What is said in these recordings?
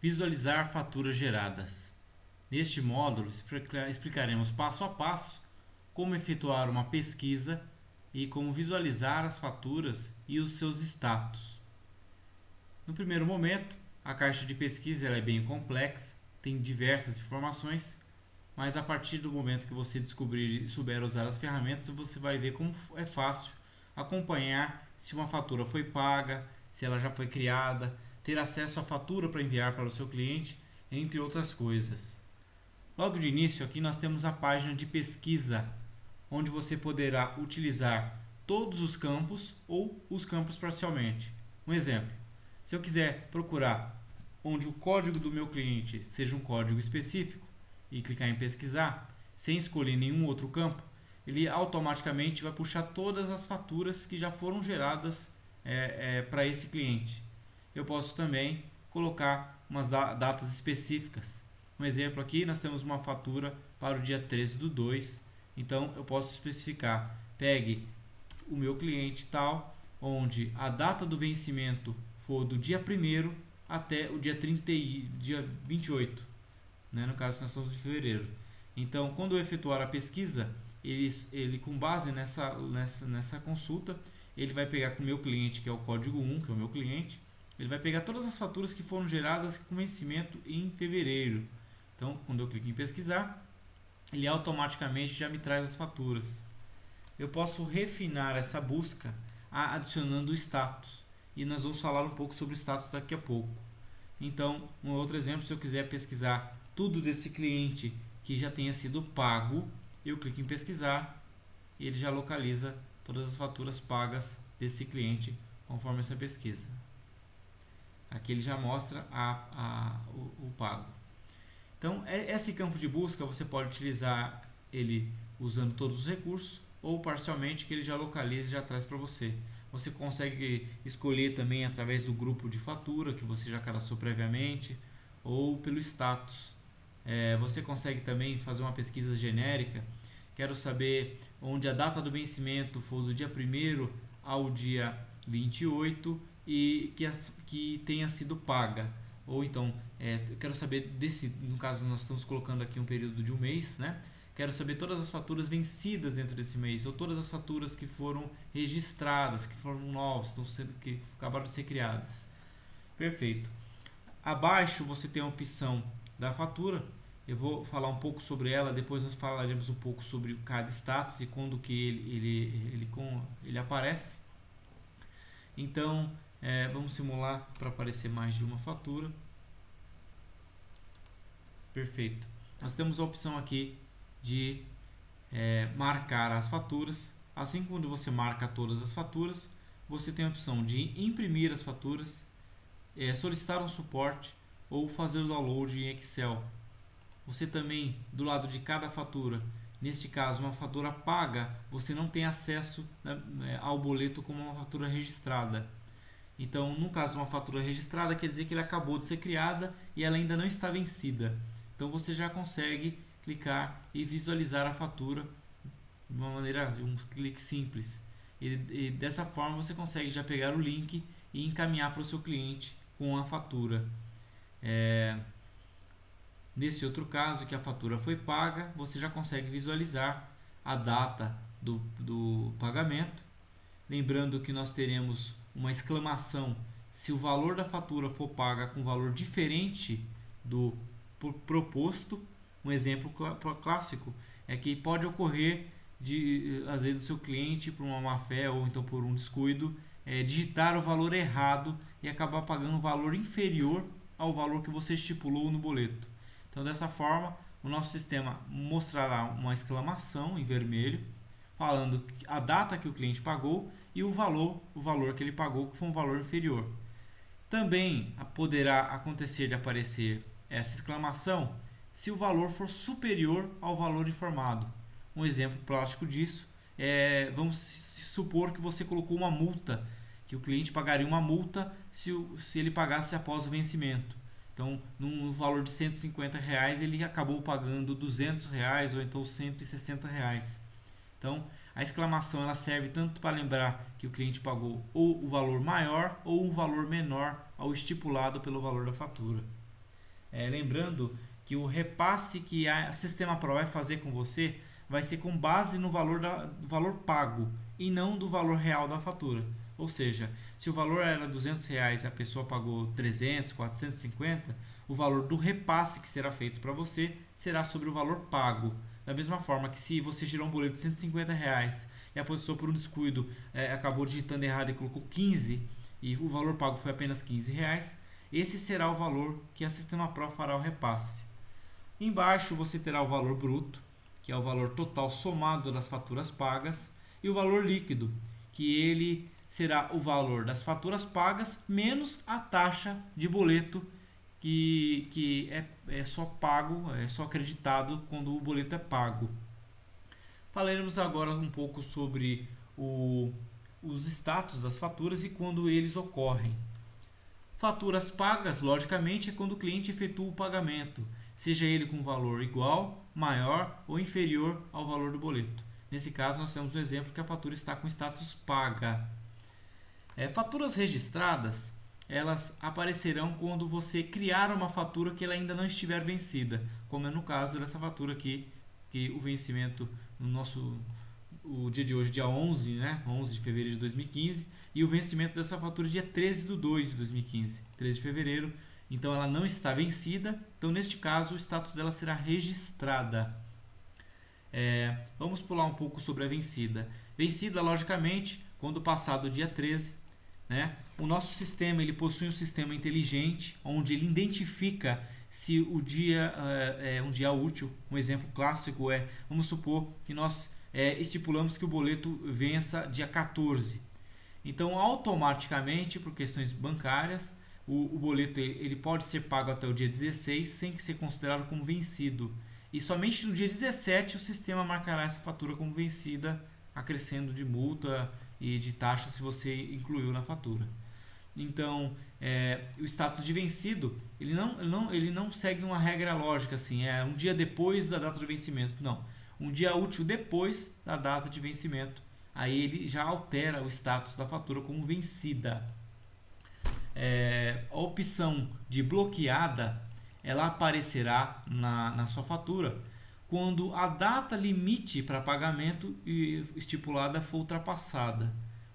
Visualizar faturas geradas. Neste módulo, explicaremos passo a passo como efetuar uma pesquisa e como visualizar as faturas e os seus status. No primeiro momento, a caixa de pesquisa é bem complexa, tem diversas informações, mas a partir do momento que você descobrir e souber usar as ferramentas, você vai ver como é fácil acompanhar se uma fatura foi paga, se ela já foi criada, ter acesso à fatura para enviar para o seu cliente, entre outras coisas. Logo de início, aqui nós temos a página de pesquisa, onde você poderá utilizar todos os campos ou os campos parcialmente. Um exemplo, se eu quiser procurar onde o código do meu cliente seja um código específico e clicar em pesquisar, sem escolher nenhum outro campo, ele automaticamente vai puxar todas as faturas que já foram geradas para esse cliente. Eu posso também colocar umas datas específicas. Um exemplo aqui, nós temos uma fatura para o dia 13/2, então eu posso especificar, pegue o meu cliente tal, onde a data do vencimento for do dia 1º até o dia 28, né? No caso nós estamos em fevereiro. Então, quando eu efetuar a pesquisa, ele com base nessa consulta, ele vai pegar com o meu cliente, que é o código 1, que é o meu cliente, ele vai pegar todas as faturas que foram geradas com vencimento em fevereiro. Então, quando eu clico em pesquisar, ele automaticamente já me traz as faturas. Eu posso refinar essa busca adicionando o status. E nós vamos falar um pouco sobre o status daqui a pouco. Então, um outro exemplo, se eu quiser pesquisar tudo desse cliente que já tenha sido pago, eu clico em pesquisar e ele já localiza todas as faturas pagas desse cliente conforme essa pesquisa. Aqui ele já mostra o pago. Então, esse campo de busca você pode utilizar ele usando todos os recursos ou parcialmente, que ele já localiza e já traz para você. Você consegue escolher também através do grupo de fatura que você já cadastrou previamente ou pelo status. Você consegue também fazer uma pesquisa genérica. Quero saber onde a data do vencimento for do dia 1º ao dia 28 e que tenha sido paga. Ou então, quero saber no caso nós estamos colocando aqui um período de um mês, né? Quero saber todas as faturas vencidas dentro desse mês, ou todas as faturas que foram registradas, que foram novas, que acabaram de ser criadas. Perfeito. Abaixo você tem a opção da fatura. Eu vou falar um pouco sobre ela, depois nós falaremos um pouco sobre cada status e quando que ele aparece. Então, vamos simular para aparecer mais de uma fatura. Perfeito. Nós temos a opção aqui de marcar as faturas. Assim, quando você marca todas as faturas, você tem a opção de imprimir as faturas, solicitar um suporte ou fazer o download em Excel. Você também, do lado de cada fatura, neste caso uma fatura paga, você não tem acesso ao boleto como uma fatura registrada. Então, no caso de uma fatura registrada, quer dizer que ela acabou de ser criada e ela ainda não está vencida. Então, você já consegue clicar e visualizar a fatura de uma maneira, de um clique simples. E dessa forma você consegue já pegar o link e encaminhar para o seu cliente com a fatura. Nesse outro caso, que a fatura foi paga, você já consegue visualizar a data do pagamento. Lembrando que nós teremos uma exclamação se o valor da fatura for paga com valor diferente do proposto. Um exemplo clássico é que pode ocorrer às vezes o seu cliente, por uma má fé ou então por um descuido, digitar o valor errado e acabar pagando um valor inferior ao valor que você estipulou no boleto. Então, dessa forma, o nosso sistema mostrará uma exclamação em vermelho falando a data que o cliente pagou e o valor que ele pagou, que foi um valor inferior. Também poderá acontecer de aparecer essa exclamação se o valor for superior ao valor informado. Um exemplo prático disso vamos supor que você colocou uma multa, que o cliente pagaria uma multa se ele pagasse após o vencimento. Então, num valor de R$ 150, ele acabou pagando R$ 200 ou então R$ 160. Então, a exclamação ela serve tanto para lembrar que o cliente pagou ou o valor maior ou um valor menor ao estipulado pelo valor da fatura. Lembrando que o repasse que a Sistema Pro vai fazer com você vai ser com base no valor, do valor pago e não do valor real da fatura. Ou seja, se o valor era R$ 200 e a pessoa pagou 300, 450, o valor do repasse que será feito para você será sobre o valor pago. Da mesma forma que se você gerou um boleto de R$ 150 e a pessoa por um descuido acabou digitando errado e colocou 15 e o valor pago foi apenas R$ 15, esse será o valor que a Sistema Pro fará o repasse. Embaixo você terá o valor bruto, que é o valor total somado das faturas pagas, e o valor líquido, que ele será o valor das faturas pagas menos a taxa de boleto que é só pago, é só acreditado quando o boleto é pago. Falaremos agora um pouco sobre os status das faturas e quando eles ocorrem. Faturas pagas, logicamente, é quando o cliente efetua o pagamento, seja ele com valor igual, maior ou inferior ao valor do boleto. Nesse caso, nós temos um exemplo que a fatura está com status paga. Faturas registradas, elas aparecerão quando você criar uma fatura que ela ainda não estiver vencida, como é no caso dessa fatura aqui, que o vencimento o dia de hoje, dia 11, né? 11 de fevereiro de 2015, e o vencimento dessa fatura dia 13 de 2 de 2015, 13 de fevereiro. Então ela não está vencida, então neste caso o status dela será registrada. Vamos pular um pouco sobre a vencida. Vencida, logicamente, quando passar do dia 13, né? O nosso sistema ele possui um sistema inteligente, onde ele identifica se o dia é um dia útil. Um exemplo clássico vamos supor que nós estipulamos que o boleto vença dia 14. Então, automaticamente, por questões bancárias, o boleto ele pode ser pago até o dia 16 sem que ser considerado como vencido. E somente no dia 17 o sistema marcará essa fatura como vencida, acrescendo de multa e de taxa se você incluiu na fatura. Então, o status de vencido ele não segue uma regra lógica assim, um dia depois da data de vencimento. Não, um dia útil depois da data de vencimento. Aí ele já altera o status da fatura como vencida. A opção de bloqueada ela aparecerá na sua fatura quando a data limite para pagamento estipulada for ultrapassada.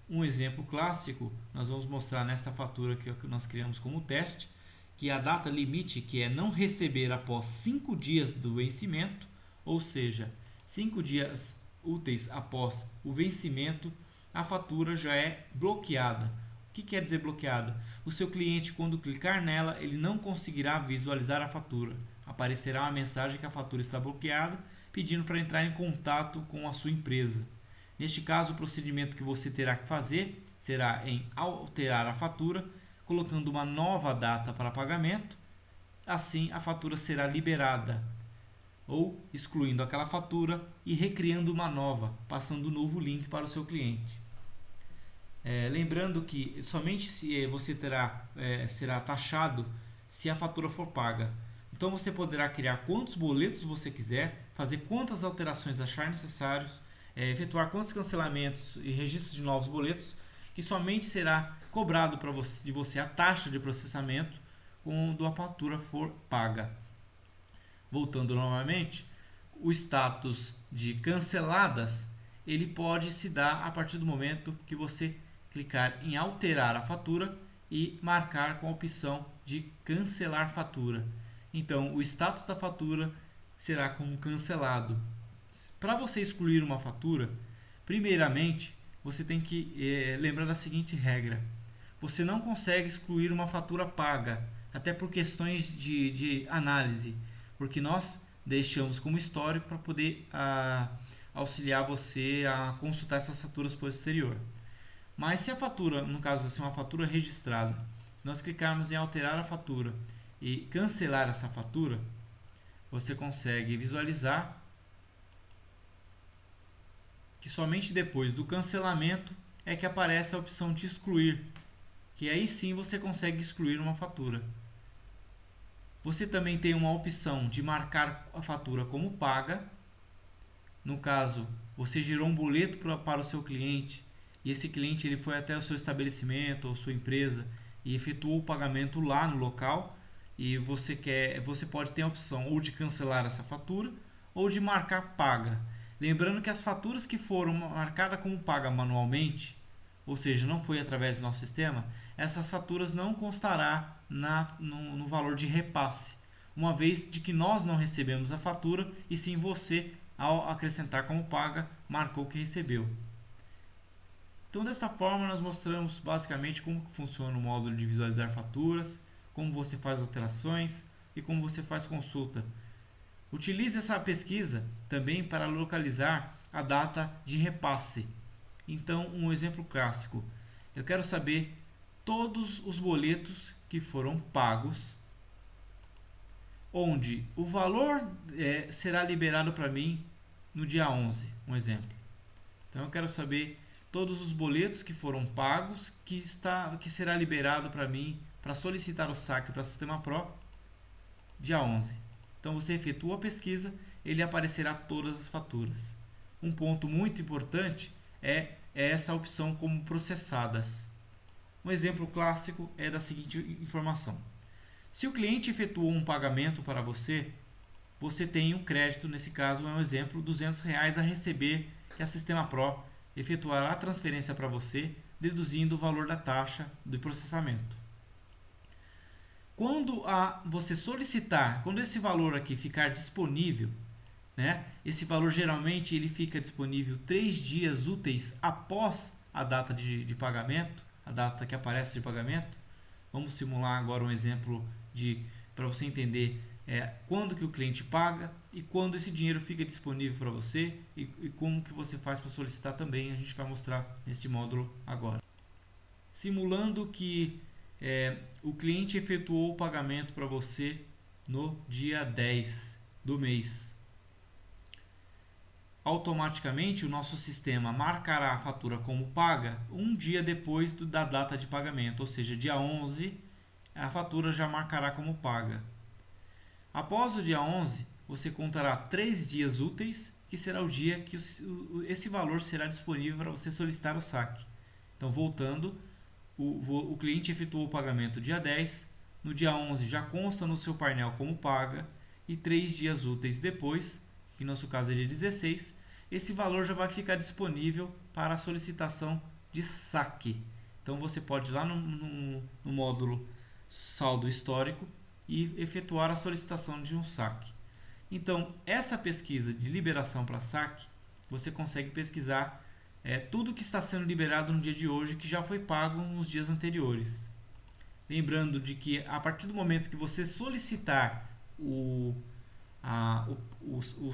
Um exemplo clássico nós vamos mostrar nesta fatura que nós criamos como teste, que a data limite que é não receber após 5 dias do vencimento, ou seja, 5 dias úteis após o vencimento, a fatura já é bloqueada. O que quer dizer bloqueada? O seu cliente, quando clicar nela, ele não conseguirá visualizar a fatura. Aparecerá uma mensagem que a fatura está bloqueada, pedindo para entrar em contato com a sua empresa. Neste caso, o procedimento que você terá que fazer será em alterar a fatura, colocando uma nova data para pagamento. Assim, a fatura será liberada, ou excluindo aquela fatura e recriando uma nova, passando um novo link para o seu cliente. Lembrando que somente se você será taxado se a fatura for paga. Então você poderá criar quantos boletos você quiser, fazer quantas alterações achar necessários, efetuar quantos cancelamentos e registros de novos boletos, que somente será cobrado de você a taxa de processamento quando a fatura for paga. Voltando novamente, o status de canceladas ele pode se dar a partir do momento que você clicar em alterar a fatura e marcar com a opção de cancelar fatura. Então, o status da fatura será como cancelado. Para você excluir uma fatura, primeiramente, você tem que lembrar da seguinte regra. Você não consegue excluir uma fatura paga, até por questões de análise, porque nós deixamos como histórico para poder auxiliar você a consultar essas faturas posterior. Mas se a fatura, no caso assim, uma fatura registrada, se nós clicarmos em alterar a fatura e cancelar essa fatura, você consegue visualizar que somente depois do cancelamento é que aparece a opção de excluir, que aí sim você consegue excluir uma fatura. Você também tem uma opção de marcar a fatura como paga. No caso, você gerou um boleto para o seu cliente e esse cliente ele foi até o seu estabelecimento ou sua empresa e efetuou o pagamento lá no local. e você pode ter a opção ou de cancelar essa fatura ou de marcar paga. Lembrando que as faturas que foram marcadas como paga manualmente, ou seja, não foi através do nosso sistema, essas faturas não constará no valor de repasse, uma vez de que nós não recebemos a fatura e sim você, ao acrescentar como paga, marcou que recebeu. Então, desta forma, nós mostramos basicamente como funciona o módulo de visualizar faturas, como você faz alterações e como você faz consulta. Utilize essa pesquisa também para localizar a data de repasse. Então, um exemplo clássico. Eu quero saber todos os boletos que foram pagos, onde o valor será liberado para mim no dia 11, um exemplo. Então, eu quero saber todos os boletos que foram pagos, que será liberado para mim para solicitar o saque para o Sistema Pro dia 11. Então você efetua a pesquisa, ele aparecerá todas as faturas. Um ponto muito importante é essa opção como processadas. Um exemplo clássico é da seguinte informação: se o cliente efetuou um pagamento para você, você tem um crédito, nesse caso é um exemplo, R$ 200 a receber, que a Sistema Pro efetuará a transferência para você, deduzindo o valor da taxa de processamento. Quando você solicitar, quando esse valor aqui ficar disponível, né, esse valor geralmente ele fica disponível 3 dias úteis após a data de pagamento, a data que aparece de pagamento. Vamos simular agora um exemplo para você entender quando que o cliente paga e quando esse dinheiro fica disponível para você e como que você faz para solicitar também. A gente vai mostrar neste módulo agora. Simulando que o cliente efetuou o pagamento para você no dia 10 do mês. Automaticamente o nosso sistema marcará a fatura como paga um dia depois da data de pagamento, ou seja, dia 11 a fatura já marcará como paga. Após o dia 11, você contará 3 dias úteis, que será o dia que esse valor será disponível para você solicitar o saque. Então, voltando, o cliente efetuou o pagamento dia 10, no dia 11 já consta no seu painel como paga, e 3 dias úteis depois, que no nosso caso é dia 16, esse valor já vai ficar disponível para a solicitação de saque. Então você pode ir lá no módulo saldo histórico e efetuar a solicitação de um saque. Então, essa pesquisa de liberação para saque, você consegue pesquisar tudo que está sendo liberado no dia de hoje, que já foi pago nos dias anteriores. Lembrando de que a partir do momento que você solicitar o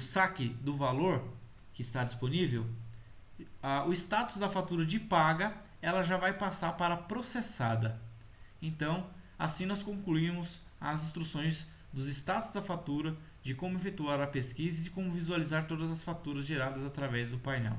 saque do valor que está disponível, o status da fatura de paga ela já vai passar para processada. Então, assim nós concluímos as instruções dos status da fatura, de como efetuar a pesquisa e de como visualizar todas as faturas geradas através do painel.